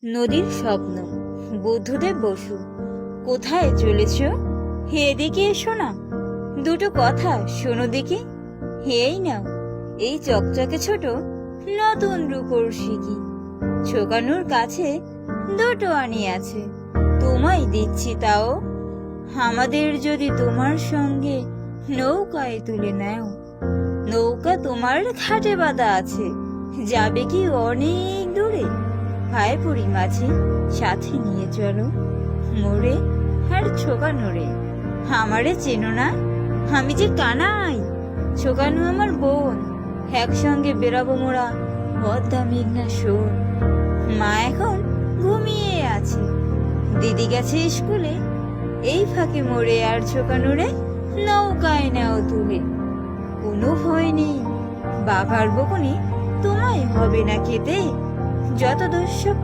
নদীর স্বপ্ন। বুদ্ধদেব বসু। কোথায় চলেছ? হে এদিকে এসো না, দুটো কথা শোনো দেখি। এই নাও, এই চকচকে ছোট নতুন রূপোর সিকি। ছোকানোর কাছে দুটো আনি আছে, তোমায় দিচ্ছি তাও। আমাদের যদি তোমার সঙ্গে নৌকায় তুলে নাও, নৌকা তোমার ঘাটে বাঁধা আছে, যাবে কি অনেক দূরে। হায় পুরি মাঝি, সাথে নিয়ে চলো মোরে আর ছোকানো রে। আমারে চেনো না? আমি যে কানাই, ছোকানো আমার বোন। একসঙ্গে বেরাবো মোরা পদ্মা মেঘনা শোন। মা এখন ঘুমিয়ে আছে, দিদি গেছে স্কুলে। এই ফাঁকে মোরে আর ছোকানো রে নৌকায় নাও তুলে। কোনো ভয় নেই, বাবার বকুনি তোমায় হবে না খেতে। যত দোষ